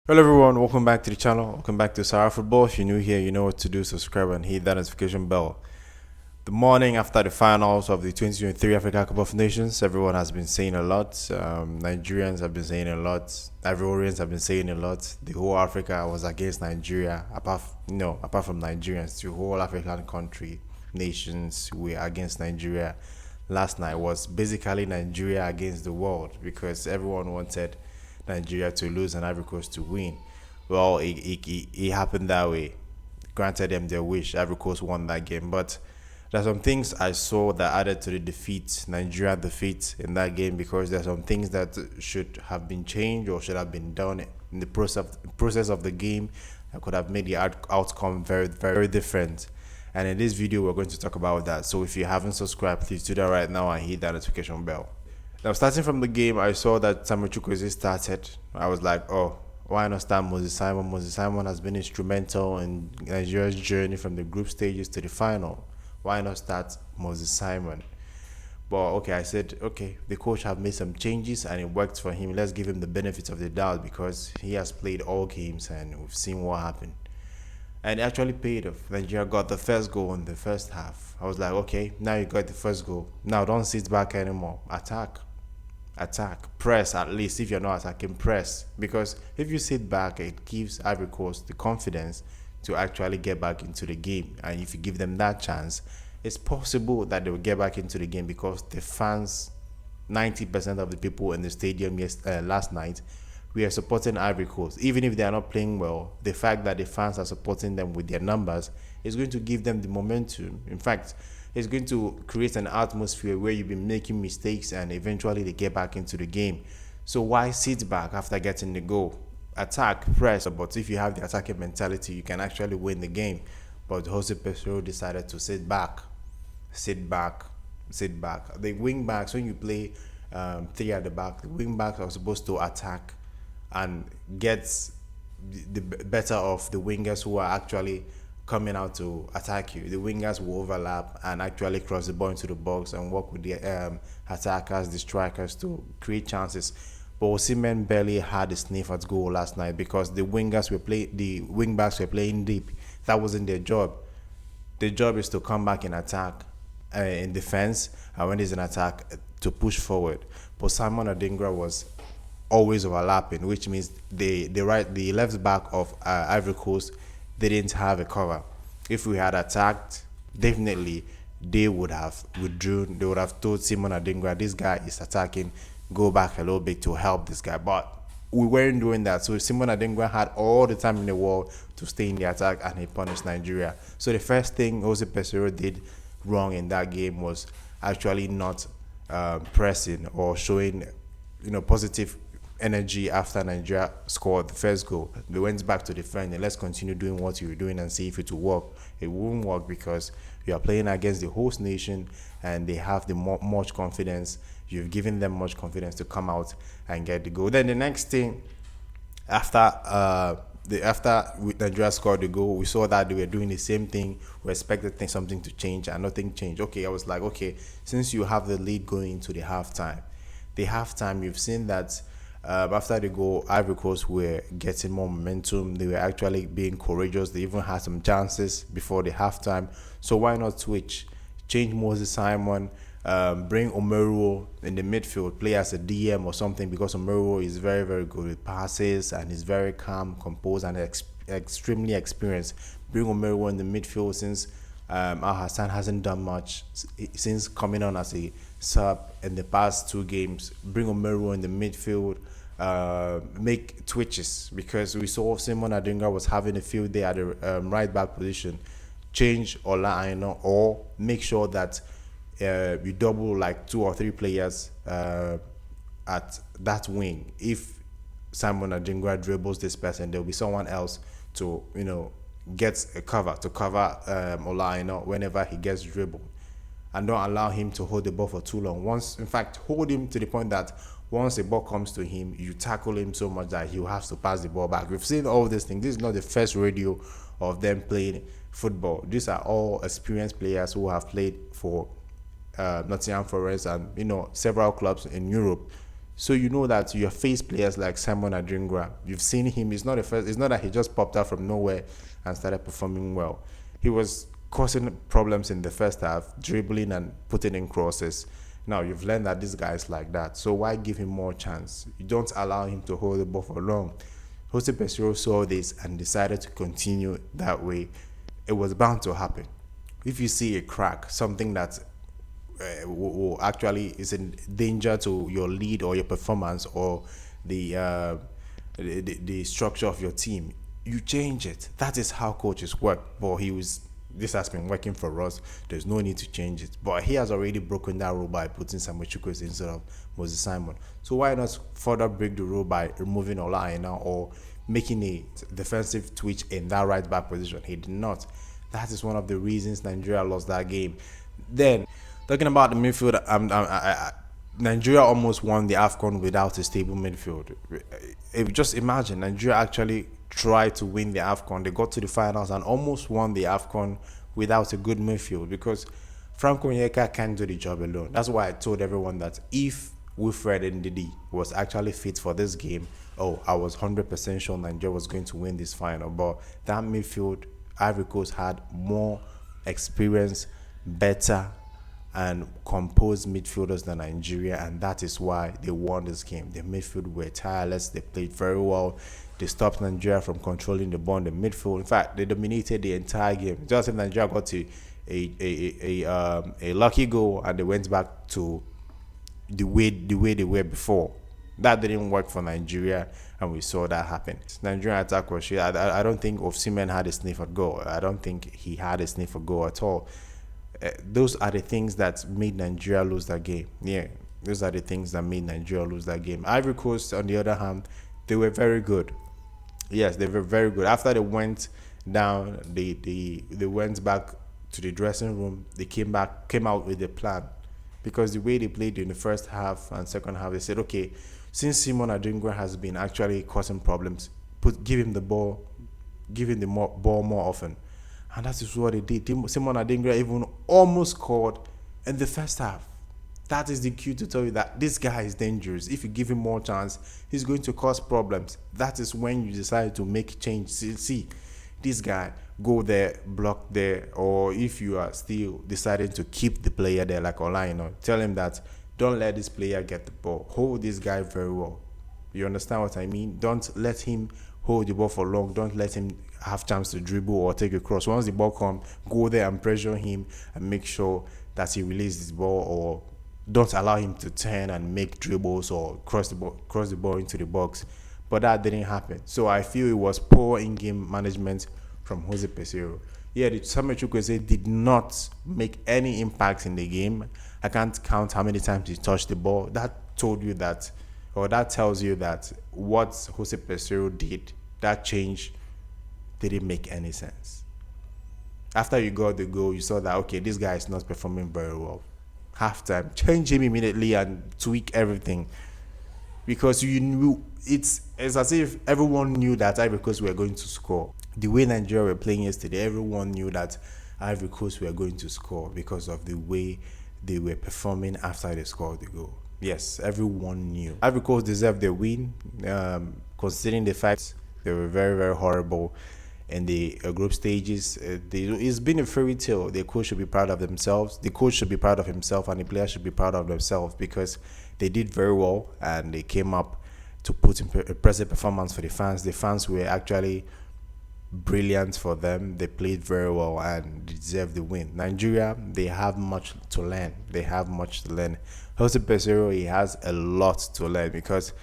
Hello everyone, welcome back to the channel. Welcome back to Sarah Football. If you're new here, you know what to do. Subscribe and hit that notification bell. The morning after the finals of the 2023 Africa Cup of Nations, everyone has been saying a lot. Nigerians have been saying a lot. Ivorians have been saying a lot. The whole Africa was against Nigeria. Apart from Nigerians, the whole African country, nations were against Nigeria. Last night was basically Nigeria against the world because everyone wanted Nigeria to lose and Ivory Coast to win. Well, it happened that way. Granted them their wish. Ivory Coast won that game, but there's some things I saw that added to the defeat, Nigeria defeat in that game, because there's some things that should have been changed or should have been done in the process of the game that could have made the outcome very, very different. And in this video, we're going to talk about that. So if you haven't subscribed, please do that right now and hit that notification bell. Now, starting from the game, I saw that Samuel Chukwueze started. I was like, oh, why not start Moses Simon? Moses Simon has been instrumental in Nigeria's journey from the group stages to the final. Why not start Moses Simon? But okay, I said, okay, the coach have made some changes and it worked for him. Let's give him the benefit of the doubt because he has played all games and we've seen what happened. And it actually paid off. Nigeria got the first goal in the first half. I was like, okay, now you got the first goal. Now don't sit back anymore. Attack, press. At least if you're not attacking, press, because if you sit back, it gives Ivory Coast the confidence to actually get back into the game. And if you give them that chance, it's possible that they will get back into the game because the fans, 90% of the people in the stadium last night, we are supporting Ivory Coast. Even if they are not playing well, the fact that the fans are supporting them with their numbers is going to give them the momentum. In fact, it's going to create an atmosphere where you've been making mistakes and eventually they get back into the game. So why sit back after getting the goal? Attack, press. But if you have the attacking mentality, you can actually win the game. But Jose Pesero decided to sit back. The wing backs, when you play three at the back, the wing backs are supposed to attack and get the better of the wingers who are actually coming out to attack you. The wingers will overlap and actually cross the ball into the box and work with the attackers, the strikers, to create chances. But Osimhen barely had a sniff at goal last night because the wing backs were playing deep. That wasn't their job. Their job is to come back and attack in defense, and when there's an attack, to push forward. But Simon Adingra was always overlapping, which means the left back of Ivory Coast didn't have a cover. If we had attacked, definitely they would have withdrawn. They would have told Simon Adingra, this guy is attacking, go back a little bit to help this guy. But we weren't doing that. So Simon Adingra had all the time in the world to stay in the attack and he punished Nigeria. So the first thing Jose Pesero did wrong in that game was actually not pressing or showing positive energy after Nigeria scored the first goal. They went back to defend and let's continue doing what you were doing and see if it will work. It won't work because you are playing against the host nation and they have the much confidence. You've given them much confidence to come out and get the goal. Then the next thing, after Nigeria scored the goal, we saw that they were doing the same thing. We expected something to change and nothing changed. Okay, I was like, okay, since you have the lead going into the halftime, you've seen that after the goal, Ivory Coast were getting more momentum. They were actually being courageous. They even had some chances before the halftime. So why not switch? Change Moses Simon, bring Omeruo in the midfield, play as a DM or something, because Omeruo is very, very good with passes and is very calm, composed, and extremely experienced. Bring Omeruo in the midfield since Al Hassan hasn't done much since coming on as a sub in the past two games. Bring Omeruo in the midfield. Make twitches, because we saw Simon Adingra was having a field day at the right back position. Change Ola Aina, or make sure that you double like 2 or 3 players at that wing. If Simon Adingra dribbles this person, there will be someone else to get a cover Ola Aina whenever he gets dribbled, and don't allow him to hold the ball for too long. Hold him to the point that once the ball comes to him, you tackle him so much that he'll have to pass the ball back. We've seen all these things. This is not the first radio of them playing football. These are all experienced players who have played for Nottingham Forest and several clubs in Europe. So you know that you face players like Simon Adingra. You've seen him. It's not the first. It's not that he just popped out from nowhere and started performing well. He was causing problems in the first half, dribbling and putting in crosses. Now you've learned that this guy is like that. So why give him more chance? You don't allow him to hold the ball for long. Jose Pesero saw this and decided to continue that way. It was bound to happen. If you see a crack, something that will actually is in danger to your lead or your performance or the structure of your team, you change it. That is how coaches work. But this has been working for us. There's no need to change it. But he has already broken that rule by putting Samuel Chukwueze instead of Moses Simon. So why not further break the rule by removing Ola Aina or making a defensive twitch in that right back position? He did not. That is one of the reasons Nigeria lost that game. Then, talking about the midfield, Nigeria almost won the AFCON without a stable midfield. Just imagine, Nigeria actually tried to win the AFCON. They got to the finals and almost won the AFCON without a good midfield because Franco Onyeka can't do the job alone. That's why I told everyone that if Wilfred Ndidi was actually fit for this game, I was 100% sure Nigeria was going to win this final. But that midfield, Ivory Coast had more experience, better and composed midfielders than Nigeria, and that is why they won this game. The midfield were tireless. They played very well. They stopped Nigeria from controlling the ball in the midfield. In fact, they dominated the entire game. Just if Nigeria got to a lucky goal and they went back to the way they were before. That didn't work for Nigeria, and we saw that happen. Nigerian attack was shit. I don't think Osimhen had a sniff at goal. I don't think he had a sniff at goal at all. Those are the things that made Nigeria lose that game. Yeah, those are the things that made Nigeria lose that game. Ivory Coast, on the other hand, they were very good. Yes, they were very good. After they went down, they went back to the dressing room. They came out with a plan, because the way they played in the first half and second half, they said, okay, since Simon Adingra has been actually causing problems, give him the ball more often. And that is what they did. Simon Adingra even almost scored in the first half. That is the cue to tell you that this guy is dangerous. If you give him more chance, he's going to cause problems. That is when you decide to make change. See, this guy, go there, block there, or if you are still deciding to keep the player there like Olaino, tell him that don't let this player get the ball. Hold this guy very well. You understand what I mean? Don't let him hold the ball for long. Don't let him have chance to dribble or take a cross. Once the ball comes, go there and pressure him and make sure that he releases the ball, or don't allow him to turn and make dribbles or cross the ball into the box. But that didn't happen. So I feel it was poor in-game management from Jose Pesero. Yeah, the Samuel Chukwueze did not make any impact in the game. I can't count how many times he touched the ball. That tells you that what Jose Pesero did, that change didn't make any sense. After you got the goal, you saw that, okay, this guy is not performing very well. Halftime, change him immediately and tweak everything, because you knew it's as if everyone knew that Ivory Coast were going to score. The way Nigeria were playing yesterday, everyone knew that Ivory Coast were going to score because of the way they were performing after they scored the goal. Yes, everyone knew. Ivory Coast deserved the win, considering the fact they were very, very horrible in the group stages. It's been a fairy tale. The coach should be proud of themselves. The coach should be proud of himself, and the players should be proud of themselves, because they did very well and they came up to put in impressive performance for the fans. The fans were actually brilliant for them. They played very well and deserved the win. Nigeria, they have much to learn. Jose Pesero, he has a lot to learn, because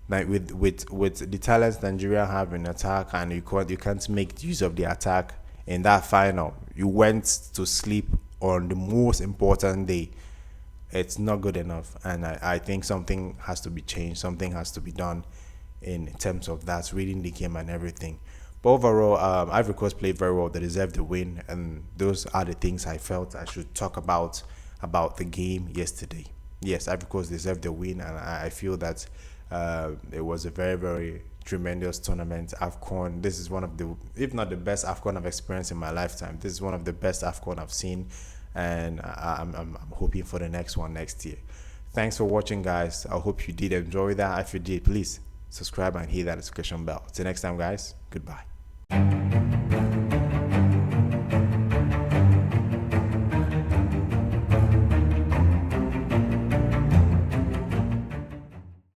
with the talents Nigeria have in attack, and you can't make use of the attack in that final. You went to sleep on the most important day. It's not good enough, and I think something has to be changed. Something has to be done in terms of that, reading the game and everything. But overall, Ivory Coast played very well. They deserved the win, and those are the things I felt I should talk about the game yesterday. Yes, Ivory Coast deserved the win, and I feel that it was a very, very tremendous tournament. AFCON, this is one of the, if not the best AFCON I've experienced in my lifetime. This is one of the best AFCON I've seen, and I'm hoping for the next one next year. Thanks for watching, guys. I hope you did enjoy that. If you did, please subscribe and hit that notification bell. Till next time, guys. Goodbye.